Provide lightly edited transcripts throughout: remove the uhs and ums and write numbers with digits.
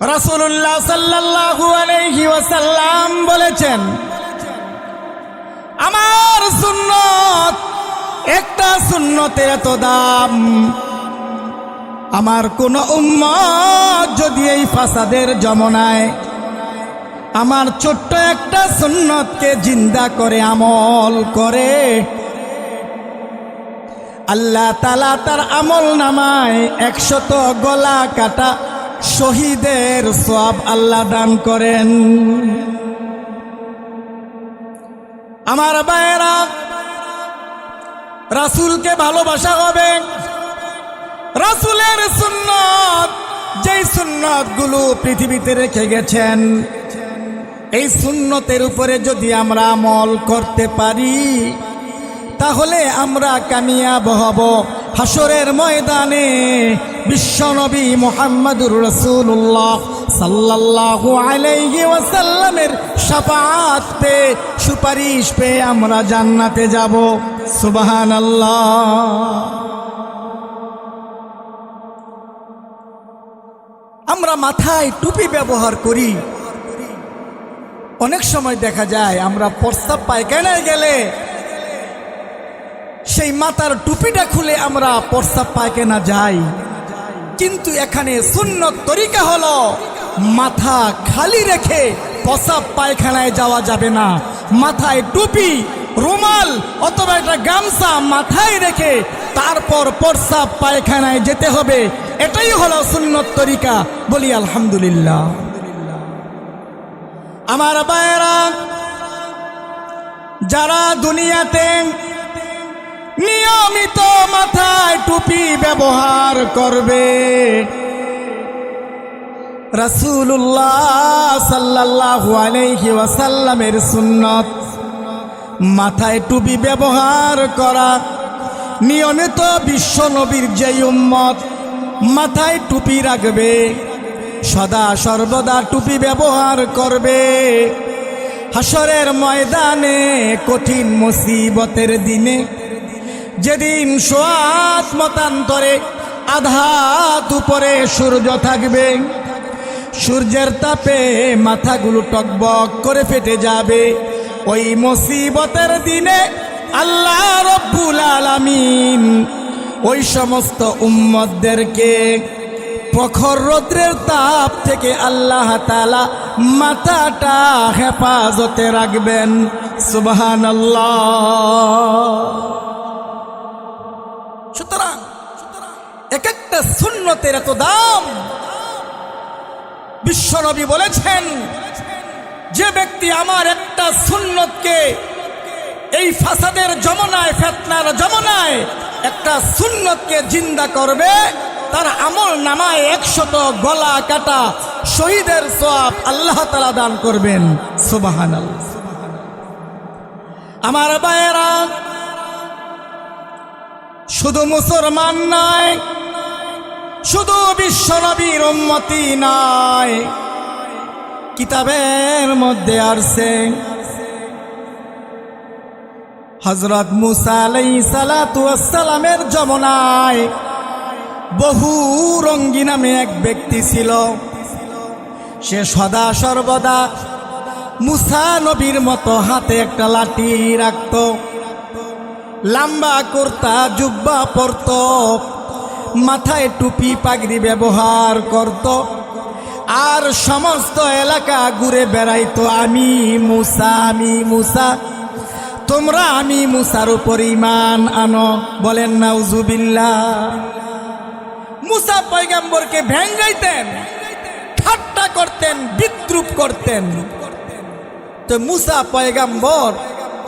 রাসূলুল্লাহ সাল্লাল্লাহু আলাইহি ওয়াসাল্লাম বলেছেন, আমার সুন্নত, একটা সুন্নতের এত দাম, আমার কোন উম্মত যদি এই ফাসাদের যমুনায় আমার ছোট্ট একটা সুন্নতকে জিন্দা করে আমল করে, আল্লাহ তাআলা তার আমল নামায় 100 গলা কাটা শহীদের সওয়াব আল্লাহ দান করেন। আমার ভাইয়েরা, রাসূলকে ভালোবাসা হবে। রাসূলের সুন্নত, যেই সুন্নতগুলো পৃথিবীতে রেখে গেছেন, এই সুন্নতের উপরে যদি আমরা আমল করতে পারি তাহলে আমরা কামিয়াব হব। হাসরের ময়দানে বিশ্বনবী মুহাম্মদুর রাসূলুল্লাহ সাল্লাল্লাহু আলাইহি ওয়াসাল্লামের শাফাআত পেয়ে, সুপারিশ পেয়ে আমরা জান্নাতে যাব। সুবহানাল্লাহ। আমরা মাথায় টুপি ব্যবহার করি, অনেক সময় দেখা যায় আমরা প্রস্রাব পায়খানায় গেলে সেই মাথার টুপিটা খুলে আমরা প্রস্রাব পায়খানা যাই, কিন্তু এখানে সুন্নত তরিকা হলো মাথা খালি রেখে প্রস্রাব পায়খানায় যাওয়া যাবে না। মাথায় টুপি, রুমাল অথবা একটা গামছা মাথায় রেখে তারপর প্রস্রাব পায়খানায় যেতে হবে। এটাই হলো সুন্নত তরিকা। বলি আলহামদুলিল্লাহ। আমার ভাইয়েরা, যারা দুনিয়াতে নিয়মিত মাথায় টুপি ব্যবহার করবে, রাসূলুল্লাহ সাল্লাল্লাহু আলাইহি ওয়াসাল্লামের সুন্নত মাথায় টুপি ব্যবহার করা, নিয়মিত বিশ্ব নবীর যেই উম্মত মাথায় টুপি রাখবে, সদা সর্বদা টুপি ব্যবহার করবে, হাসরের ময়দানে কঠিন মুসিবতের দিনে, যেদিন সোয়াত মতান্তরে আধাত উপরে সূর্য থাকবে, সূর্যের তাপে মাথাগুলো টকবক করে ফেটে যাবে, ওই মুসিবতের দিনে আল্লাহ রব্বুল আলামিন ওই সমস্ত উম্মতদেরকে প্রখর রৌদ্রের তাপ থেকে আল্লাহ তাআলা মাথাটা হেফাজতে রাখবেন। সুবহানাল্লাহ। সুতরাং এক একটা সুন্নতের এত দাম। বিশ্বনবী বলেছেন, যে ব্যক্তি আমার একটা সুন্নতকে এই ফাসাদের যমুনায়, ফিতনার যমুনায় একটা সুন্নতকে জিন্দা করবে, তার আমল নামায় 100 গলা কাটা শহীদের সওয়াব আল্লাহ তাআলা দান করবেন। সুবহানাল্লাহ। আমার ভাইয়েরা, শুধু মুসলমান নয়, শুধু বিশ্বনবীর উম্মতি নয়, কিতাবের মধ্যে আসছে হযরত মুসা আলাইহিস সালাতু ওয়াস সালামের যমুনায় বহু রঙ্গী নামে এক ব্যক্তি ছিল। সে সদা সর্বদা মুসা নবীর মতো হাতে একটা লাঠি রাখত, লম্বা কুর্তা জুব্বা পরত, মাথায় টুপি পাগড়ি ব্যবহার করত, আর সমস্ত এলাকা ঘুরে বেড়াইতো, আমি মুসা, আমি মুসা, তোমরা আমি মুসার উপর ঈমান আনো। বলেন নাউজুবিল্লাহ। মুসা পয়গম্বরকে ভেঙ্গাইতেন, ঠাট্টা করতেন, বিদ্রুপ করতেন। তো মুসা পয়গম্বর,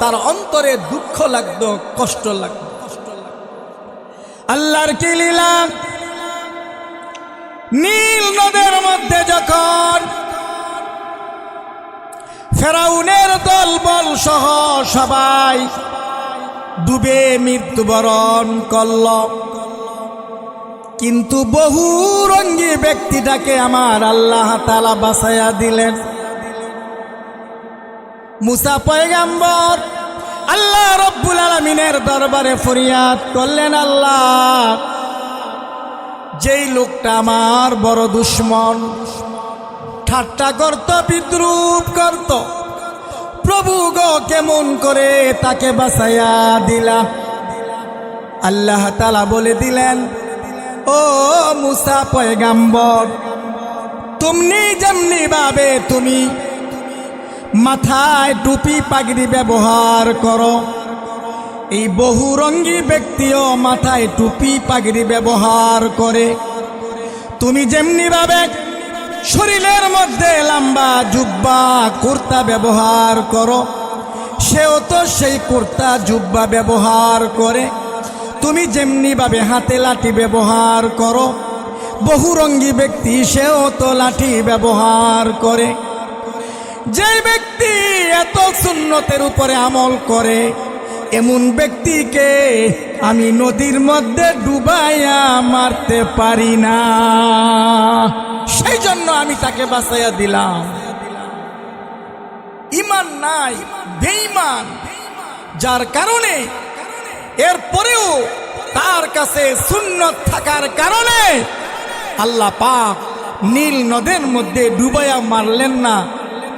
তার অন্তরে দুঃখ লাগতো, কষ্ট লাগতো। আল্লাহর কি লীলা! নীল নদের মধ্যে যখন ফেরাউনের দলবল সহ সবাই ডুবে মৃত্যুবরণ করল, কিন্তু বহু রঙ্গী ব্যক্তিটাকে আমার আল্লাহ তাআলা বাঁচাইয়া দিলেন। মুসা পয়গম্বর আল্লাহ রব্বুল আলামিনের দরবারে ফরিয়াদ করলেন, আল্লাহ, যেই লোকটা আমার বড় দুশ্মন, ঠাট্টা করত, বিদ্রুপ করত। প্রভু গো কেমন করে তাকে বাঁচাইয়া দিলা? আল্লাহ তাআলা বলে দিলেন, ও মুসা পয়গাম্বর, তুমি যেমনি ভাবে তুমি মাথায় টুপি পাগড়ি ব্যবহার করো, এই বহুরঙ্গী ব্যক্তিও মাথায় টুপি পাগড়ি ব্যবহার করে। তুমি যেমনি ভাবে শরীরের মধ্যে লম্বা জুব্বা কুর্তা ব্যবহার করো, সেও তো সেই কুর্তা জুব্বা ব্যবহার করে। তুমি যেমনি ভাবে হাতে লাঠি ব্যবহার করো, বহুরঙ্গী ব্যক্তি সেও তো লাঠি ব্যবহার করে। যে ব্যক্তি এত সুন্নতের উপরে আমল করে, এমন ব্যক্তিকে আমি নদীর মধ্যে ডুবাইয়া মারতে পারি না, সেই জন্য আমি তাকে বাঁচাইয়া দিলাম। ঈমান নাই, বেঈমান, যার কারণে এরপরেও তার কাছে সুন্নত থাকার কারণে আল্লাহ পাক নীল নদের মধ্যে ডুবাইয়া মারলেন না,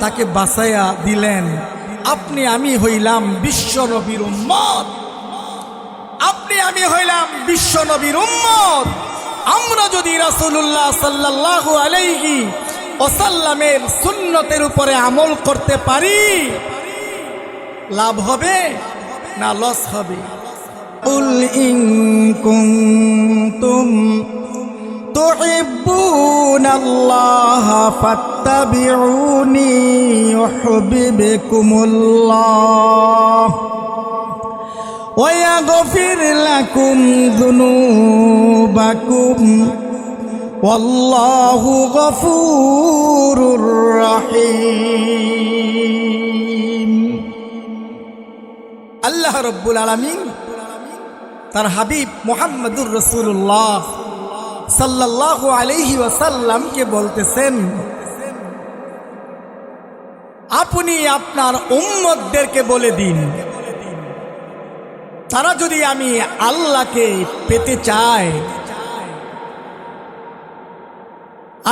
তাকে বাঁচাইয়া দিলেন। আপনি আমি হইলাম বিশ্ব নবীর উম্মত, আপনি আমি হইলাম বিশ্ব নবীর উম্মত। আমরা যদি রাসূলুল্লাহ সাল্লাল্লাহু আলাইহি ওয়াসাল্লামের সুন্নতের উপরে আমল করতে পারি, লাভ হবে না লস হবে? কুল ইন কুনতুম তুহিব্বুনাল্লাহ ফাত্তাবিউনি ইউহিব্বুকুমুল্লাহ ওয়া ইয়াগফির লাকুম যুনুবাকুম ওয়াল্লাহু গফুরুর রহিম। আল্লাহ রাব্বুল আলামিন তার হাবিব মুহাম্মদুর রাসূলুল্লাহ সাল্লাল্লাহু আলাইহি ওয়াসাল্লামকে বলতেছেন, আপনি আপনার উম্মতদেরকে বলে দিন, তারা যদি আমি আল্লাহকে পেতে চায়,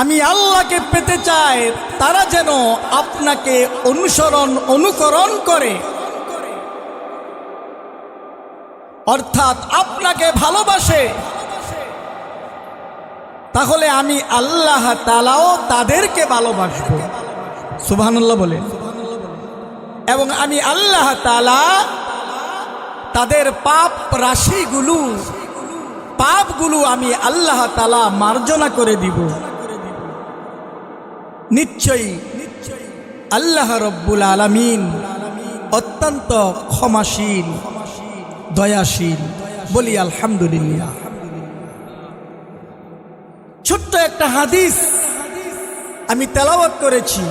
আমি আল্লাহকে পেতে চাই, তারা যেন আপনাকে অনুকরণ করে, অর্থাৎ আপনাকে ভালোবাসে, তাহলে আমি আল্লাহ তাআলাও তাদেরকে ভালোবাসবো। সুবহানাল্লাহ বলেন। এবং আমি আল্লাহ তাআলা তাদের পাপগুলো আমি আল্লাহ তাআলা মার্জনা করে দিব। নিশ্চয়ই আল্লাহ রব্বুল আলামিন অত্যন্ত ক্ষমাশীল, দয়াশীল। বলি আলহামদুলিল্লাহ। ছোট্ট একটা হাদিস আমি তেলাওয়াত করেছি,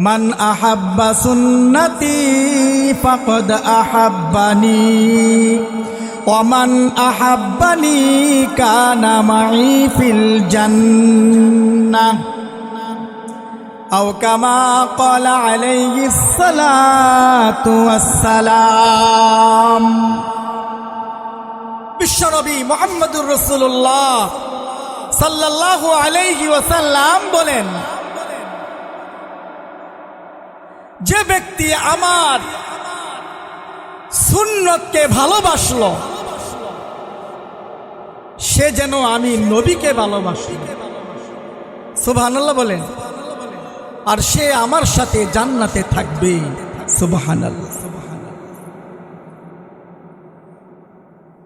মান আহাব্বা সুন্নতি ফাকাদ আহাব্বানি ওয়া মান আহাব্বানি কানা মাই ফিল জান্নাহ আও কামা ক্বালা আলাইহিস সালাতু ওয়াস সালাম। বিশ্বনবী মুহাম্মদুর রাসূলুল্লাহ সাল্লাল্লাহু আলাইহি ওয়াসাল্লাম বলেন, যে ব্যক্তি আমার সুন্নতকে ভালোবাসলো, সে যেন আমি নবীকে ভালোবাসি। সুবহানাল্লাহ বলেন। আর সে আমার সাথে জান্নাতে থাকবে। সুবহানাল্লাহ।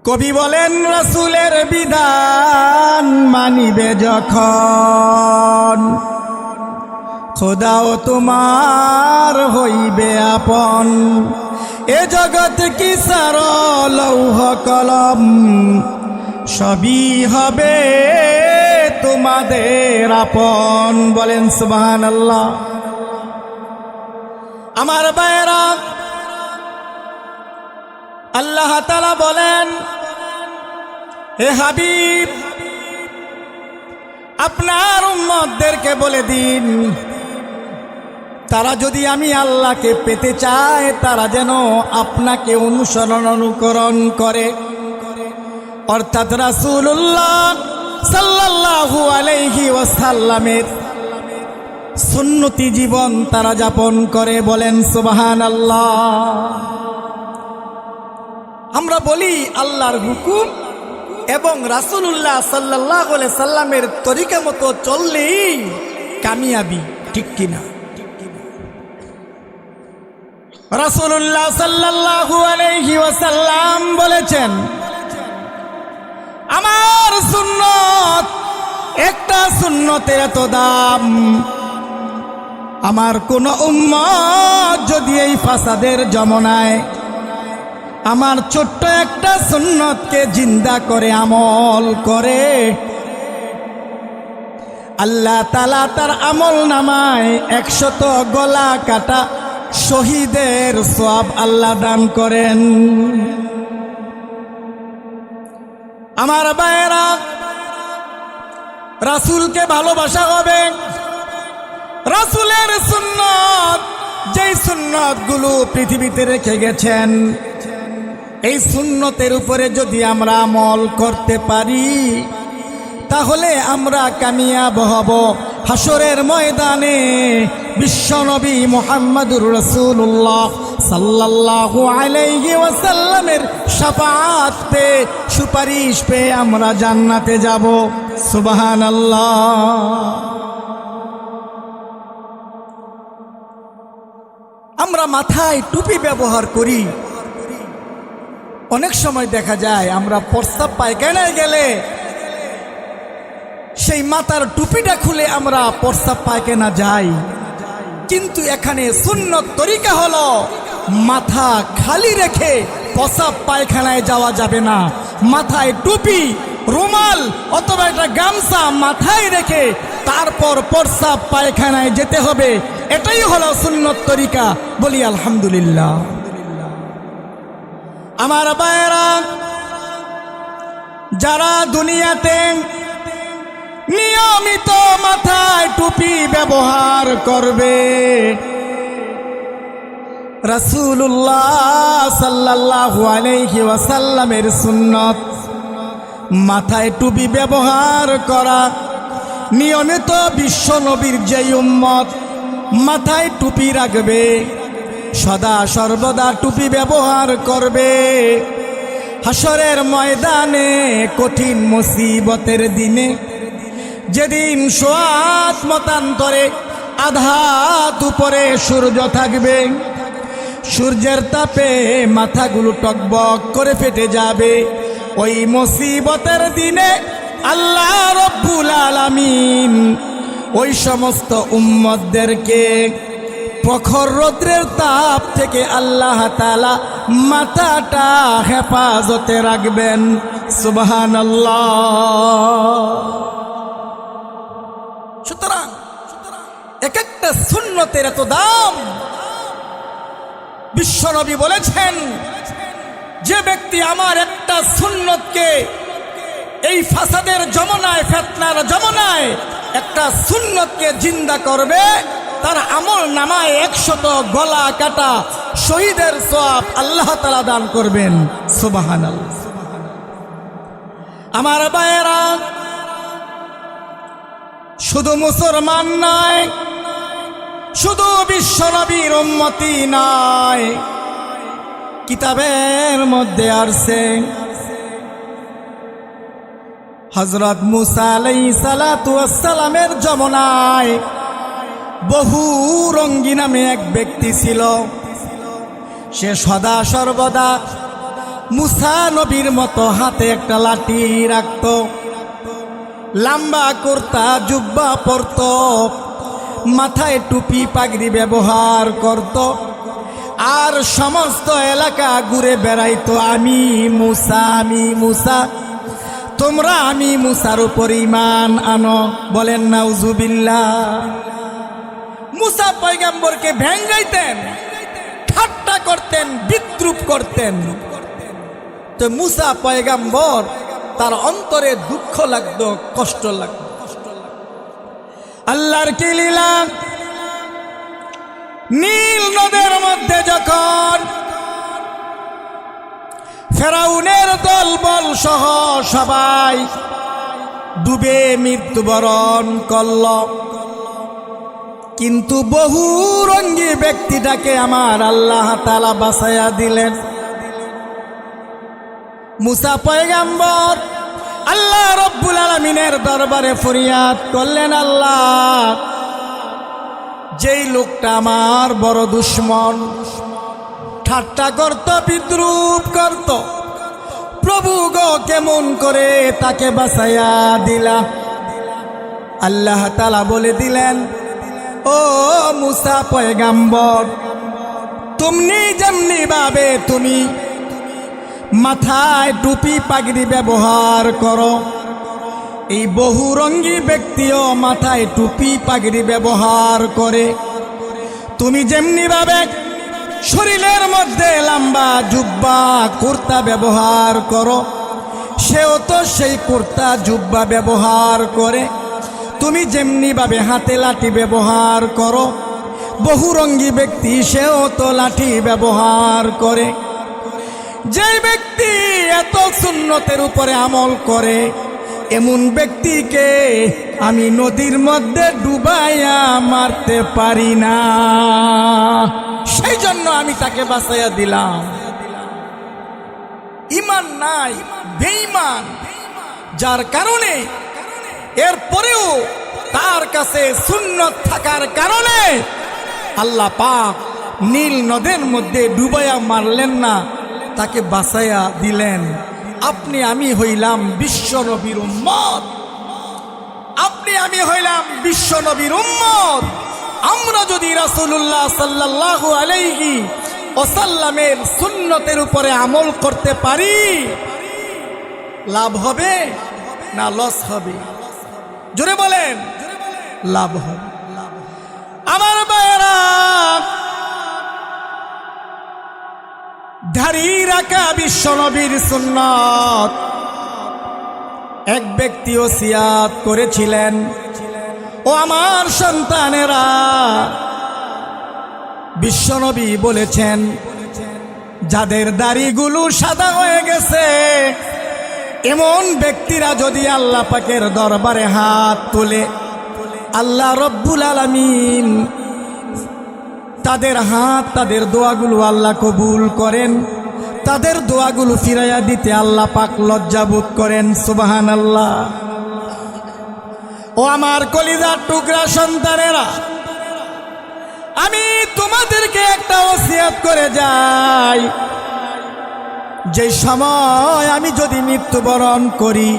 কবি বলেন, রাসূলের বিধান মানিবে যখন, খোদাও তোমার হইবে আপন। এ জগৎ কি সার লৌহ কলম, সবই হবে তোমাদের আপন। বলেন সুবহানাল্লাহ। আমার ভাইরা, আল্লাহ তাআলা বলেন, হে হাবিব, আপনার উম্মতদেরকে বলে দিন, তারা যদি আমি আল্লাহকে পেতে চায়, তারা যেন আপনাকে অনুকরণ করে, অর্থাৎ রাসূলুল্লাহ সাল্লাল্লাহু আলাইহি ওয়াসাল্লামের সুন্নতি জীবন তারা যাপন করে, বলেন সুবহানাল্লাহ। আমরা বলি আল্লাহর হুকুম এবং রাসূলুল্লাহ সাল্লাল্লাহু আলাইহি সাল্লামের তরিকা মতো চললেই কামিয়াবি, ঠিক কিনা? রাসূলুল্লাহ সাল্লাল্লাহু আলাইহি ওয়াসাল্লাম বলেছেন, আমার সুন্নত, একটা সুন্নতের এত দাম, আমার কোন উম্মত যদি এই ফাসাদের যমনায় আমার ছোট্ট একটা সুন্নতকে জিন্দা করে আমল করে, আল্লাহ তাআলা তার আমল নামায় 100 গলা কাটা শহীদের সওয়াব আল্লাহ দান করেন। আমার ভাইয়েরা, রাসূলকে ভালোবাসা হবে। রাসূলের সুন্নত, যেই সুন্নতগুলো পৃথিবীতে রেখে গেছেন, এই সুন্নতের উপরে যদি আমরা আমল করতে পারি তাহলে আমরা কামিয়াব হব। হাসরের ময়দানে বিশ্বনবী মুহাম্মদুর রাসূলুল্লাহ সাল্লাল্লাহু আলাইহি ওয়াসাল্লামের শাফাআত পেয়ে, সুপারিশ পেয়ে আমরা জান্নাতে যাব। সুবহানাল্লাহ। আমরা মাথায় টুপি ব্যবহার করি, অনেক সময় দেখা যায় আমরা প্রস্রাব পায়খানায় গেলে সেই মাথার টুপিটা খুলে আমরা প্রস্রাব পায়খানা যাই, কিন্তু এখানে সুন্নত তরিকা হলো মাথা খালি রেখে প্রস্রাব পায়খানায় যাওয়া যাবে না। মাথায় টুপি, রুমাল অথবা একটা গামছা মাথায় রেখে তারপর প্রস্রাব পায়খানায় যেতে হবে, এটাই হলো সুন্নত তরিকা। বলি আলহামদুলিল্লাহ। আমার ভাইয়েরা, যারা দুনিয়াতে নিয়মিত মাথায় টুপি ব্যবহার করবে, রাসূলুল্লাহ সাল্লাল্লাহু আলাইহি ওয়াসাল্লামের সুন্নত মাথায় টুপি ব্যবহার করা, নিয়মিত বিশ্ব নবীর যে উম্মত মাথায় টুপি রাখবে, সদা সর্বদা টুপি ব্যবহার করবে, হাসরের ময়দানে কঠিন মুসিবতের দিনে, যেদিন সোয়াত মতান্তরে আধাত উপরে সূর্য থাকবে, সূর্যের তাপে মাথাগুলো টকবক করে ফেটে যাবে, ওই মুসিবতের দিনে আল্লাহ রব্বুল আলামিন ওই সমস্ত উম্মতদেরকে প্রখর রৌদ্রের তাপ থেকে আল্লাহ তাআলা মাথাটা হেফাজতে রাখবেন। সুবহানাল্লাহ। সুতরাং এক একটা সুন্নতের এত দাম। বিশ্বনবী বলেছেন, যে ব্যক্তি আমার একটা সুন্নতকে এই ফাসাদের যমনায়, ফিতনার যমনায় একটা সুন্নতকে জিন্দা করবে, তার আমল নামায় 100 গলা কাটা শহীদের সওয়াব আল্লাহ তাআলা দান করবেন। সুবহানাল্লাহ। আমার ভাইয়েরা, শুধু মুসলমান নয়, শুধু বিশ্বনবীর উম্মতি নয়, কিতাবের মধ্যে আসছে হযরত মুসা আলাইহিস সালাতু ওয়াস সালামের যমনায় বহু রঙ্গী নামে এক ব্যক্তি ছিল। সে সদা সর্বদা মুসা নবীর মতো হাতে একটা লাঠি রাখত, লম্বা কুর্তা জুব্বা পরত, মাথায় টুপি পাগড়ি ব্যবহার করত, আর সমস্ত এলাকা ঘুরে বেড়াইতো, আমি মুসা, আমি মুসা, তোমরা আমি মুসার উপর ঈমান আনো। বলেন নাউজুবিল্লাহ। মুসা পয়গম্বরকে ভেঙ্গাইতেন, ঠাট্টা করতেন, বিদ্রুপ করতেন। তো মুসা পয়গম্বর, তার অন্তরে দুঃখ লাগতো, কষ্ট লাগতো। আল্লাহর কি লীলা! নীল নদের মধ্যে যখন ফেরাউনের দলবল সহ সবাই ডুবে মৃত্যুবরণ করল, কিন্তু বহুরঙ্গী ব্যক্তিটাকে আমার আল্লাহ তাআলা বাঁচাইয়া দিলেন। মুসা পয়গাম্বর আল্লাহ রব্বুল আলামিনের দরবারে ফরিয়াদ করলেন, আল্লাহ, যেই লোকটা আমার বড় দুশ্মন, ঠাট্টা করত, বিদ্রুপ করত, প্রভু গো কেমন করে তাকে বাঁচাইয়া দিলা। আল্লাহ তাআলা বলে দিলেন, ও মুসা পয়গাম্বর, তুমি যেমনি ভাবে তুমি মাথায় টুপি পাগড়ি ব্যবহার করো, এই বহুরঙ্গী ব্যক্তিও মাথায় টুপি পাগড়ি ব্যবহার করে। তুমি যেমনি ভাবে শরীরের মধ্যে লম্বা জুব্বা কুর্তা ব্যবহার করো, সেও তো সেই কুর্তা জুব্বা ব্যবহার করে। তুমি যেমনি ভাবে হাতে লাঠি ব্যবহার করো, বহুরঙ্গী ব্যক্তি সেও তো লাঠি ব্যবহার করে। যে ব্যক্তি এত সুন্নতের উপরে আমল করে, এমন ব্যক্তিকে আমি নদীর মধ্যে ডুবাইয়া মারতে পারি না, সেই জন্য আমি তাকে বাঁচাইয়া দিলাম। ঈমান নাই, বেঈমান, যার কারণে এরপরেও তার কাছে সুন্নত থাকার কারণে আল্লাহ পাক নীল নদের মধ্যে ডুবাইয়া মারলেন না, তাকে বাঁচাইয়া দিলেন। আপনি আমি হইলাম বিশ্ব নবীর উম্মত, আপনি আমি হইলাম বিশ্ব নবীর উম্মত। আমরা যদি রাসূলুল্লাহ সাল্লাল্লাহু আলাইহি ওয়াসাল্লামের সুন্নতের উপরে আমল করতে পারি, লাভ হবে না লস হবে? জোরে বলেন, লাভ হবে। আমার ভাইয়েরা, দাড়ি রাখা বিশ্ব নবীর সুন্নত। এক ব্যক্তি ওসিয়াত করেছিলেন, ও আমার সন্তানেরা, বিশ্বনবী বলেছেন, যাদের দাড়িগুলো সাদা হয়ে গেছে এমন ব্যক্তিরা যদি আল্লাহ পাকের দরবারে হাত তোলে, আল্লাহ রব্বুল আলামিন তাদের হাত, তাদের দোয়াগুলো আল্লাহ কবুল করেন। তাদের দোয়াগুলো ফিরাইয়া দিতে আল্লাহ পাক লজ্জাবোধ করেন। সুবহানাল্লাহ। ও আমার কলিজার টুকরা সন্তানেরা, আমি তোমাদেরকে একটা ওসিয়ত করে যাই, যে সময় আমি যদি মৃত্যুবরণ করি,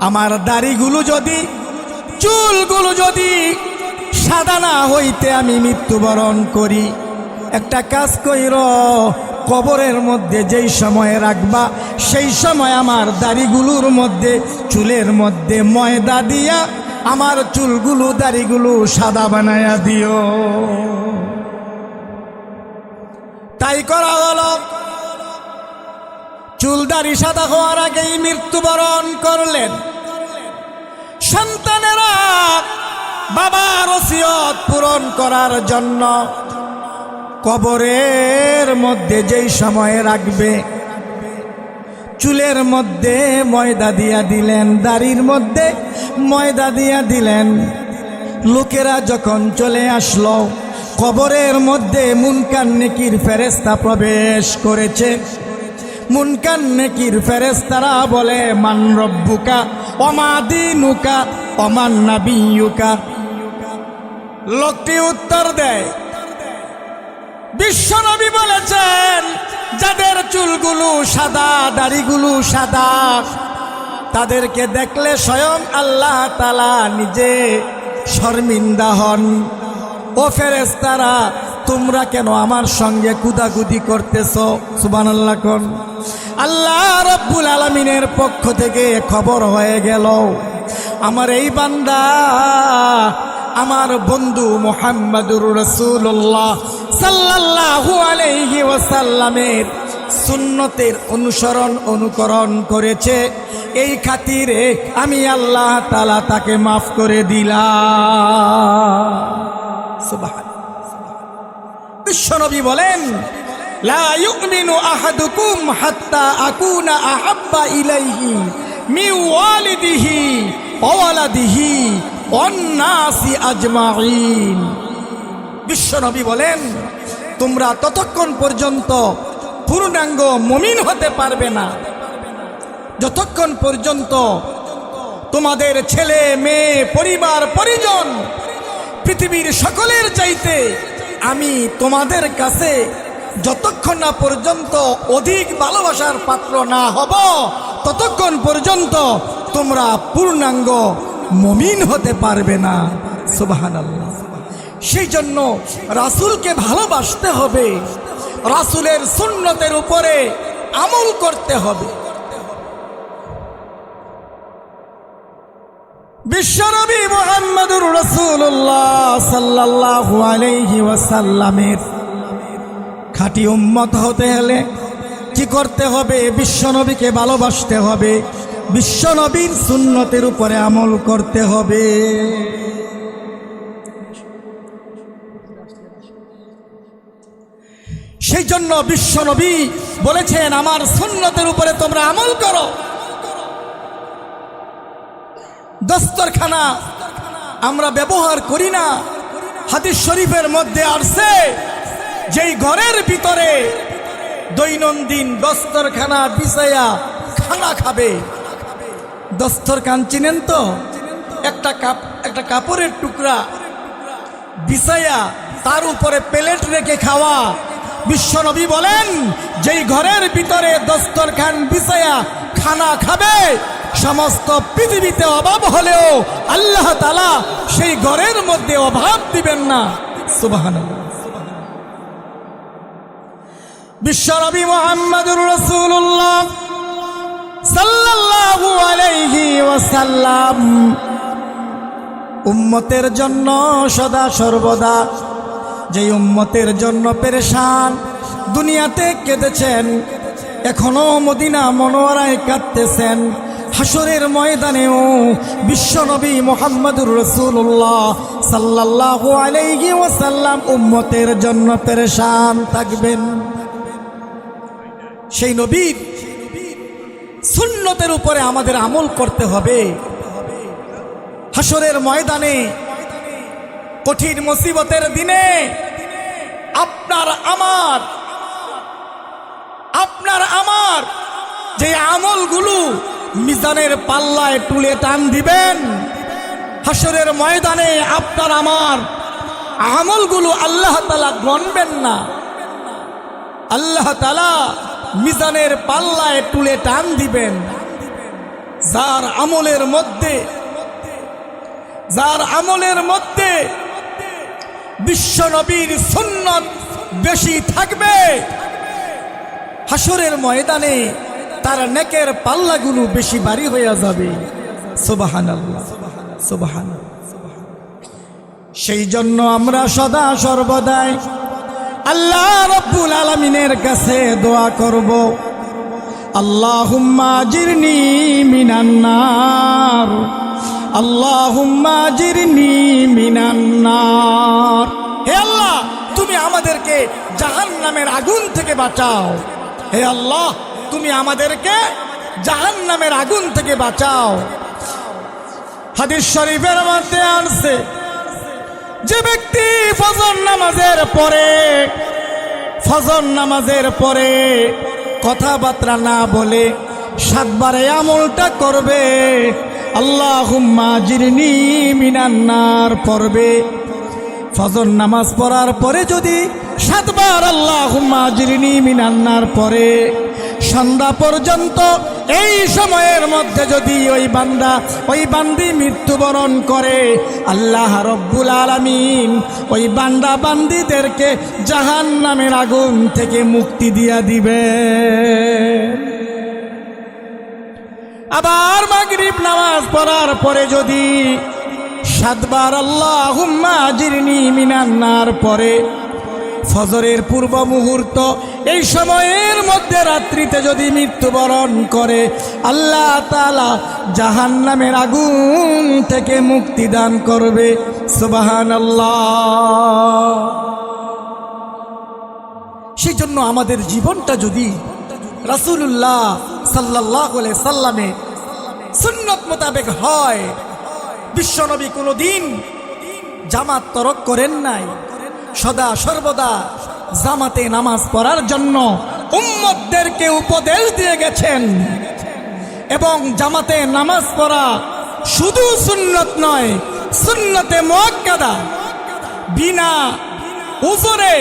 আমার দাড়িগুলো যদি, চুলগুলো যদি সাদা না হইতে আমি মৃত্যুবরণ করি, একটা কাজ কইর, কবরের মধ্যে যেই সময় রাখবা, সেই সময় আমার দাড়িগুলোর মধ্যে, চুলের মধ্যে ময়দা দিয়া আমার চুলগুলো, দাড়িগুলো সাদা বানায়া দিও। তাই করা হলো। চুল দাড়ি সাদা হওয়ার আগেই মৃত্যুবরণ করলেন। সন্তানেরা বাবার ওসিয়ত পূরণ করার জন্য কবরের মধ্যে যেই সময়ে রাখবে, চুলের মধ্যে ময়দা দিয়া দিলেন, দাড়ির মধ্যে ময়দা দিয়া দিলেন। লোকেরা যখন চলে আসলো, কবরের মধ্যে মুনকার নেকির ফেরেশতা প্রবেশ করেছে। মুনকার নেকির ফেরেশতারা বলে, মান রব্বুকা ওমা দীনুকা ওমান নাবিয়ুকা। লোকটি উত্তর দেয়, বিশ্বনবী বলেছেন, যাদের চুলগুলো সাদা, দাড়িগুলো সাদা, তাদেরকে দেখলে স্বয়ং আল্লাহ তাআলা নিজে শর্মিন্দা হন। ও ফেরেশতারা, তোমরা কেন আমার সঙ্গে কুদাকুদি করতেছো? সুবহানাল্লাহ কোন। আল্লাহ রব্বুল আলামিনের পক্ষ থেকে খবর হয়ে গেল, আমার এই বান্দা আমার বন্ধু মুহাম্মদুর রাসূলুল্লাহ সাল্লাল্লাহু আলাইহি ওয়াসাল্লামের সুন্নতের অনুকরণ করেছে। এই খাতিরে আমি আল্লাহ তাআলা তাকে মাফ করে দিলাম। সুবহানাল্লাহ। বিশ্বনবী বলেন, লা ইউমিনু আহাদুকুম হাত্তা আকুনা আহাব্বা ইলাইহি মিন ওয়ালিদিহি ওয়া ওয়ালাদিহি ওয়ান্নাসি আজমাইন। বিশ্বনবী বলেন, তোমরা ততক্ষণ পর্যন্ত পূর্ণাঙ্গ মুমিন হতে পারবে না যতক্ষণ পর্যন্ত তোমাদের ছেলে মেয়ে পরিবার পরিজন পৃথিবীর সকলের চাইতে আমি তোমাদের কাছে যতক্ষণ না পর্যন্ত অধিক ভালোবাসার পাত্র না হব ততক্ষণ পর্যন্ত তোমরা পূর্ণাঙ্গ মুমিন হতে পারবে না। সুবহানাল্লাহ। সেই জন্য রাসূলকে ভালোবাসতে হবে, রাসূলের সুন্নতের উপরে আমল করতে হবে। বিশ্বনবী মুহাম্মদুর রাসূলুল্লাহ সাল্লাল্লাহু আলাইহি ওয়াসাল্লামের খাঁটি উম্মত হতে হলে কি করতে হবে? বিশ্বনবীকে ভালোবাসতে হবে, বিশ্বনবীর সুন্নতের উপরে আমল করতে হবে। সেই জন্য বিশ্বনবী বলেছেন, আমার সুন্নতের উপরে তোমরা আমল করো। দস্তরখানা আমরা ব্যবহার করি না। হাদিস শরীফের মধ্যে আসছে, যেই ঘরের ভিতরে দৈনন্দিন দস্তরখানা বিছায়া খানা খাবে। দস্তরখান চিনেন তো? একটা কাপড়ের টুকরা বিছায়া তার উপরে প্লেট রেখে খাওয়া। বিশ্বনবী বলেন, যেই ঘরের ভিতরে দস্তরখান বিছায়া খানা খাবে, সমস্ত পৃথিবীতে অভাব হলেও আল্লাহ তাআলা সেই ঘরের মধ্যে অভাব দিবেন না। সুবহানাল্লাহ। বিশ্বনবী মুহাম্মদুর রাসূলুল্লাহ সাল্লাল্লাহু আলাইহি ওয়াসাল্লাম উম্মতের জন্য সদা সর্বদা, যে উম্মতের জন্য পেরেশান, দুনিয়াতে কেঁদেছেন, এখনো মদিনা মনোয়ারায় কাঁদতেছেন, হাসরের ময়দানেও বিশ্বনবী মুহাম্মদুর রাসূলুল্লাহ সাল্লাল্লাহু আলাইহি ওয়াসাল্লাম উম্মতের জন্য পেরেশান থাকবেন। সেই নবীর সুন্নতের উপরে আমাদের আমল করতে হবে। হাসরের ময়দানে কঠিন মুসিবতের দিনে আপনার আমার যে আমলগুলো মিজানের পাল্লায় তুলে টান দিবেন, হাসরের ময়দানে আপনার আমার আমলগুলো আল্লাহ তাআলা গণবেন না। আল্লাহ তাআলা মিজানের পাল্লায় তুলে টান দিবেন। যার আমলের মধ্যে বিশ্বনবীর সুন্নত বেশি থাকবে, হাসরের ময়দানে তার নেকের পাল্লাগুলো বেশি ভারী হয়ে যাবে। সুবহানাল্লাহ, সুবহানাল্লাহ। সেই জন্য আমরা সদা সর্বদাই আল্লাহ রাব্বুল আলামিনের কাছে দোয়া করব, আল্লাহুম্মা আজিরনি মিনান নার, আল্লাহুম্মা আজিরনি মিনান নার। হে আল্লাহ, তুমি আমাদেরকে জাহান্নামের আগুন থেকে বাঁচাও। হে আল্লাহ, তুমি আমাদেরকে জাহান্নামের আগুন থেকে বাঁচাও। হাদিস শরীফের মধ্যে আসছে, যে ব্যক্তি ফজর নামাজের পরে কথাবার্তা না বলে 7 বার এই আমলটা করবে, আল্লাহুম্মা আজিরনি মিনান নার পড়বে। ফজর নামাজ পড়ার পরে যদি 7 বার আল্লাহুম্মা আজিরনি মিনান নার পড়ে, সন্ধ্যা পর্যন্ত এই সময়ের মধ্যে যদি ওই বান্দি মৃত্যুবরণ করে, আল্লাহ রব্বুল আলামিন ওই বান্দিদেরকে জাহান্নামের আগুন থেকে মুক্তি দিয়া দিবে। আবার মাগরিব নামাজ পড়ার পরে যদি 7 বার আল্লাহুম্মা আজিরনি মিনান নার পড়ে, ফজরের পূর্ব মুহূর্ত এই সময়ের মধ্যে রাত্রিতে যদি মৃত্যুবরণ করে, আল্লাহ তাআলা জাহান্নামের আগুন থেকে মুক্তি দান করবে। সুবহানাল্লাহ। সেই জন্য আমাদের জীবনটা যদি রাসূলুল্লাহ সাল্লাল্লাহু আলাইহি সাল্লামের সুন্নত মোতাবেক হয়, বিশ্বনবী কোনোদিন জামাত তরক করেন নাই, সদা সর্বদা জামাতে নামাজ পড়ার জন্য উম্মতদেরকে উপদেশ দিয়ে গেছেন। এবং জামাতে নামাজ পড়া শুধু সুন্নত নয়, সুন্নতে মুআক্কাদা, বিনা উযরে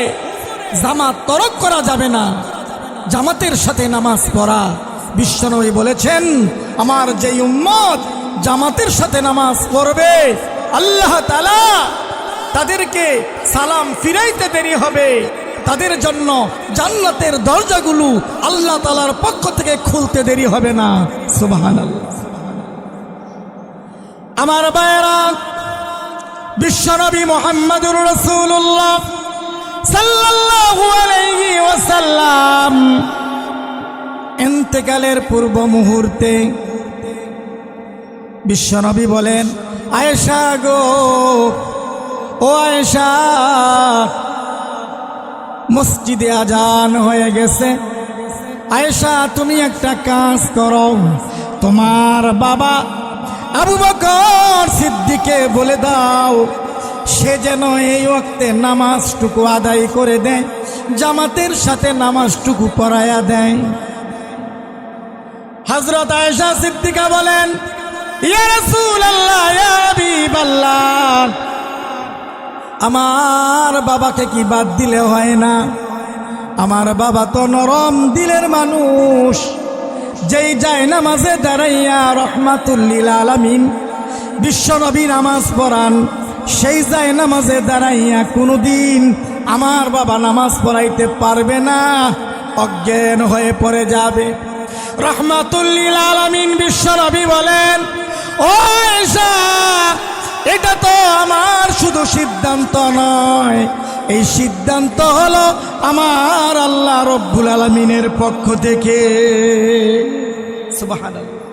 জামাত তরক করা যাবে না। জামাতের সাথে নামাজ পড়া, বিশ্বনবী বলেছেন আমার যে উম্মত জামাতের সাথে নামাজ পড়বে আল্লাহ তাআলা তাদেরকে সালাম ফিরাইতে দেরি হবে, তাদের জন্য জান্নাতের দরজাগুলো আল্লাহ তাআলার পক্ষ থেকে খুলতে দেরি হবে না। সুবহানাল্লাহ। আমার ভাইরা, বিশ্বনবী মুহাম্মদুর রাসূলুল্লাহ সাল্লাল্লাহু আলাইহি ওয়াসাল্লাম ইন্তেকালের পূর্ব মুহূর্তে বিশ্বনবী বলেন, আয়েশা গো, ও আয়েশা, মসজিদে আজান হয়ে গেছে। আয়েশা, তুমি একটা কাজ করো, তোমার বাবা আবু বকর সিদ্দিককে বলে দাও সে যেন এই ওয়াক্তে নামাজটুকু আদায় করে দেয়, জামাতের সাথে নামাজটুকু পড়ায়া দেয়। হযরত আয়েশা সিদ্দিকা বলেন, ইয়া রাসূলুল্লাহ, ইয়া হাবিবাল্লাহ, আমার বাবাকে কি বাদ দিলে হয় না? আমার বাবা তো নরম দিলের মানুষ, যেই যায় নামাজে দাঁড়াইয়া রহমাতুল লিল আলামিন বিশ্বনবী নামাজ পড়ান, সেই যায় নামাজে দাঁড়াইয়া কোনোদিন আমার বাবা নামাজ পড়াইতে পারবে না, অজ্ঞান হয়ে পড়ে যাবে। রহমাতুল লিল আলামিন বিশ্বনবী বলেন, ও আয়েশা, এটা তো আমার শুধু সিদ্ধান্ত নয়, এই সিদ্ধান্ত হলো আমার আল্লাহ রব্বুল আলামিনের পক্ষ থেকে। সুবহানাল্লাহ।